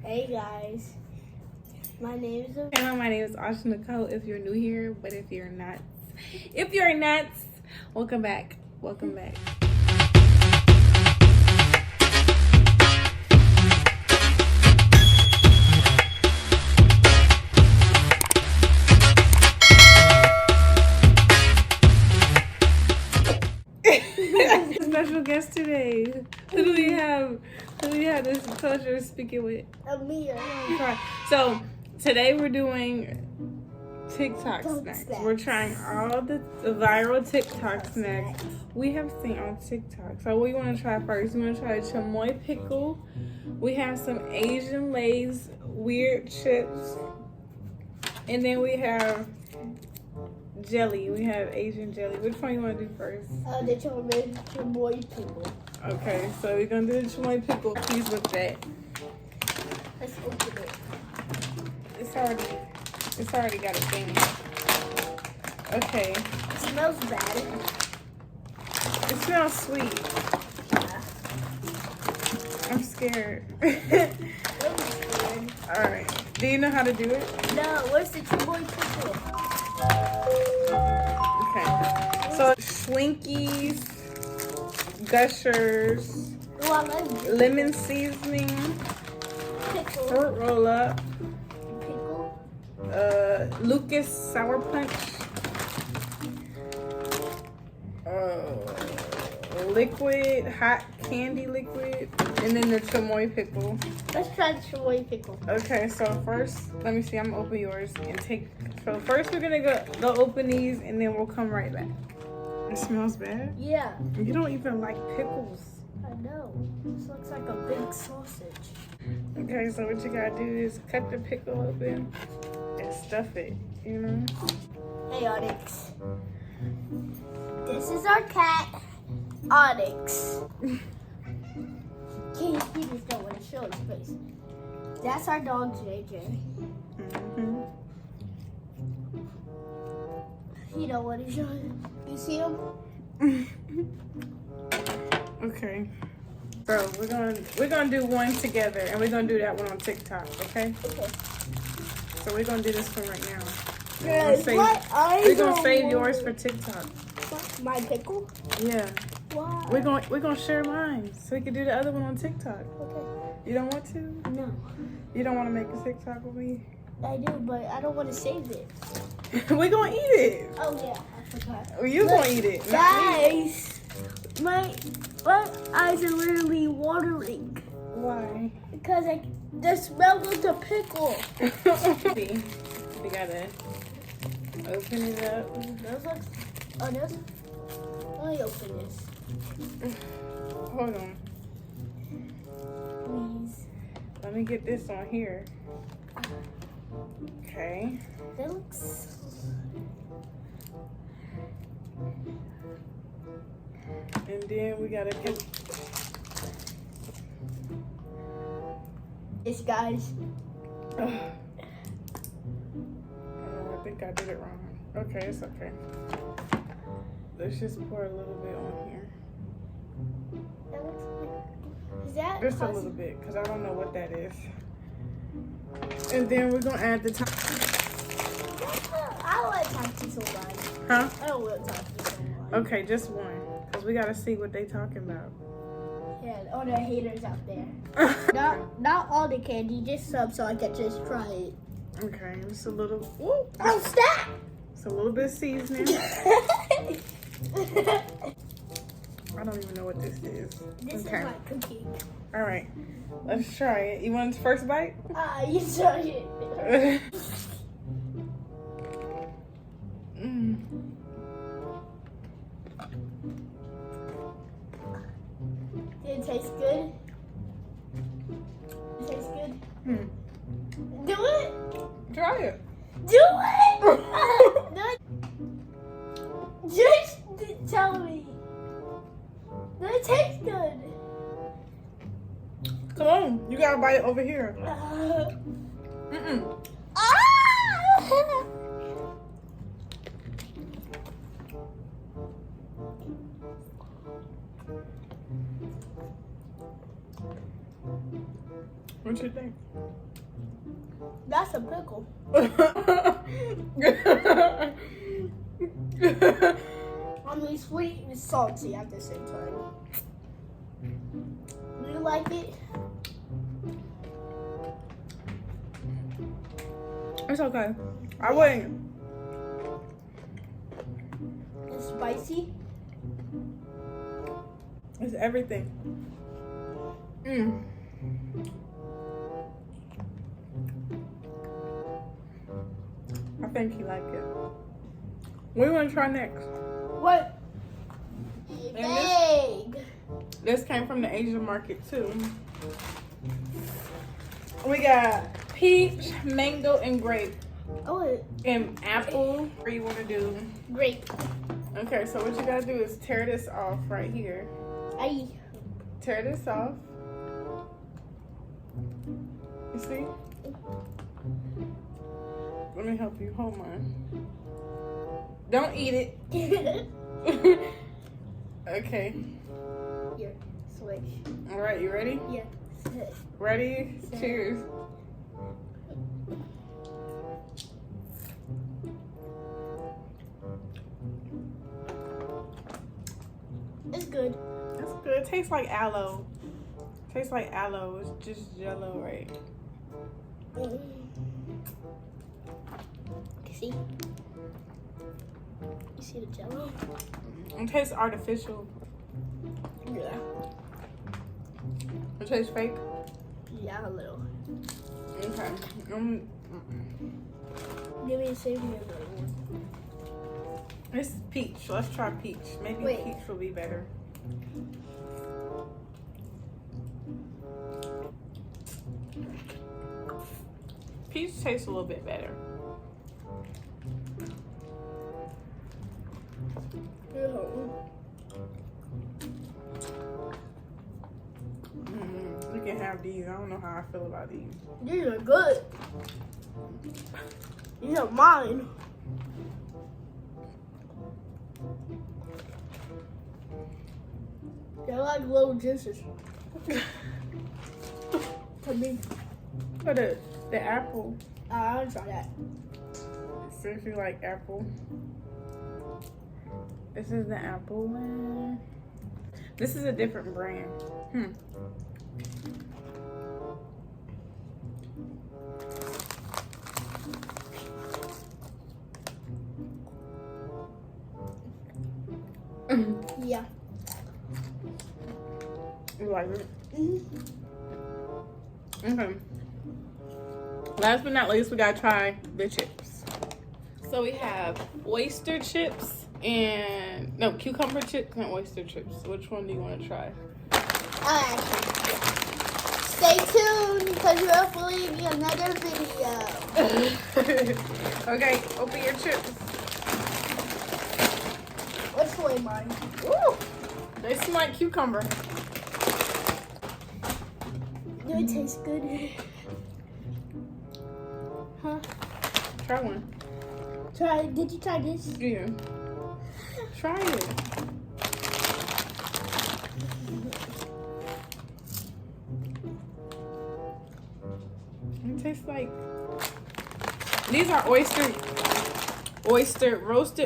Hey guys, my name is. Hello, my name is Asha Nicole. If you're new here, but if you're not, welcome back. Welcome back. Special guest today. Who do we have? Who do we have this pleasure of speaking with? Amir. So today we're doing TikTok snacks. We're trying all the viral TikTok snacks we have seen on TikTok. So what we want to try first? We want to try Chimoy pickle. We have some Asian Lay's weird chips, and then we have jelly. We have Asian jelly. Which one you want to do first? The Chimoy pickle. Okay, so we're gonna do the Chimoy pickle. Please with that. Let's open it. It's already got a thing. Okay. It smells bad. It smells sweet. Yeah. I'm scared. It was good. Alright. Do you know how to do it? No, where's the Chimoy pickle? Okay. So Schwinkies, Gushers, Oh, I love it. lemon seasoning, Pickle. fruit roll up, Pickle. Lucas sour punch, liquid, hot candy liquid, and then the Chimoy pickle. Let's try the Chimoy pickle. Okay, so first, let me see. I'm gonna open yours and take. So first, we're gonna go open these, and then we'll come right back. It smells bad. Yeah, You don't even like pickles. I know. This looks like a big sausage. Okay, so what you gotta do is cut the pickle open and stuff it. You know. Hey, Onyx. This is our cat, Onyx. He just don't want to show his face. That's our dog, JJ. Mm-hmm. He don't want to show it. You see him? Okay. So we're gonna do one together, and we're gonna do that one on TikTok. Okay. Okay. So we're gonna do this one right now. Yes, We're gonna save yours for TikTok. My pickle? Yeah. Why? We're gonna share mine so we can do the other one on TikTok. Okay. You don't want to? No, You don't want to make a TikTok with me? I do, but I don't want to save it. We're gonna eat it. Oh yeah, I forgot. Or you gonna eat it? not me. Guys, my eyes are literally watering Why? because the smell of the pickle. See, we gotta open it up. Those looks. Oh, those. Let me open this, Hold on. please. Let me get this on here. Okay. That looks. And then we gotta get. This, guys. Oh, I think I did it wrong. Okay, it's okay. Let's just pour a little bit on here. That looks like. Is that? Just a little bit, because I don't know what that is. And then we're gonna add the top. I don't want to talk to somebody. Huh? I don't want to talk to somebody. Okay, just one. Because we gotta see what they talking about. Yeah, all the haters out there. Not all the candy, just some, so I can just try it. Okay, just a little. Whoop. Oh, stop! It's a little bit of seasoning. I don't even know what this is. This Okay. is like cooking. All right, let's try it. You want the first bite? You try it. Mm. Did it taste good? It tastes good? Hmm. Do it! Try it. Do it! Do it! Just tell me. Does it taste good? Come on, you gotta bite it over here. Mm-mm. Ah! What you think? That's a pickle. I mean, sweet and salty at the same time. Do you like it? It's okay. I wouldn't. It's spicy. It's everything. Mm. I think you like it. What do you want to try next? What? Egg. This came from the Asian market too. We got peach, mango, and grape. Oh, And apple. What do you want to do? grape. Okay, so what you gotta do is tear this off right here. Aye. Tear this off. You see? Let me help you. Hold on. Don't eat it. Okay. Here, switch. All right, you ready? Yeah. Ready? Cheers. It's good. That's good. It tastes like aloe. Tastes like aloe. It's just jello, right? See? You see the jello? It tastes artificial. Yeah. It tastes fake. Yeah, a little. Okay. Give me a save me another one. It's peach. Let's try peach. Maybe Wait. peach will be better. Peach tastes a little bit better. You can have these. I don't know how I feel about these. These are good. These are mine. They're like little juices. To me. For the apple. I don't try that. So if you like apple. This is the apple one. This is a different brand. Yeah. You like it? Mm-hmm. Okay. Last but not least, we gotta try the chips. So we have oyster chips and cucumber chips and oyster chips. Which one do you want to try? Stay tuned because we'll hopefully be another video. Okay, open your chips. Which way, mine? Ooh, they smell like cucumber. Do it taste good? Huh? Try one. Try. Did you try this? Yeah. Try it. It tastes like these are roasted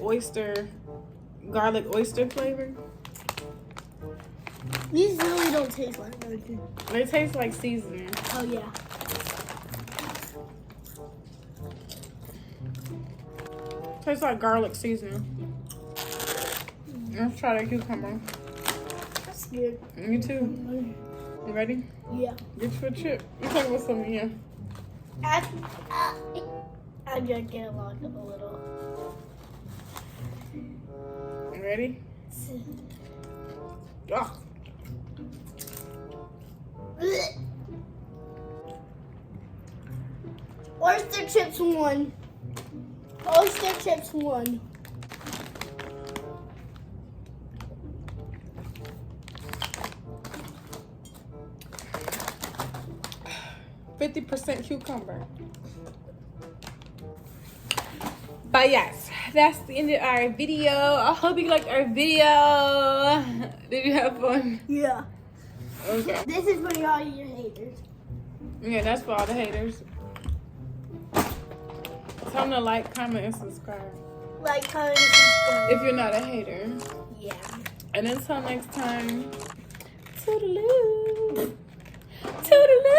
oyster, garlic oyster flavor. These really don't taste like anything. They taste like seasoning. Oh yeah. Tastes like garlic seasoning. Let's try that cucumber. That's good. Me too. You ready? Yeah. Get you a chip. You talking about something here? I just get like a little. You ready? Ugh. Oyster chips won. Oyster chips won. %50 cucumber. But yes, that's the end of our video. I hope you liked our video. Did you have fun? Yeah. Okay. This is for all your haters. Yeah, that's for all the haters. Tell them to like, comment, and subscribe. Like, comment, and subscribe. If you're not a hater. Yeah. And until next time, toodaloo. Toodaloo.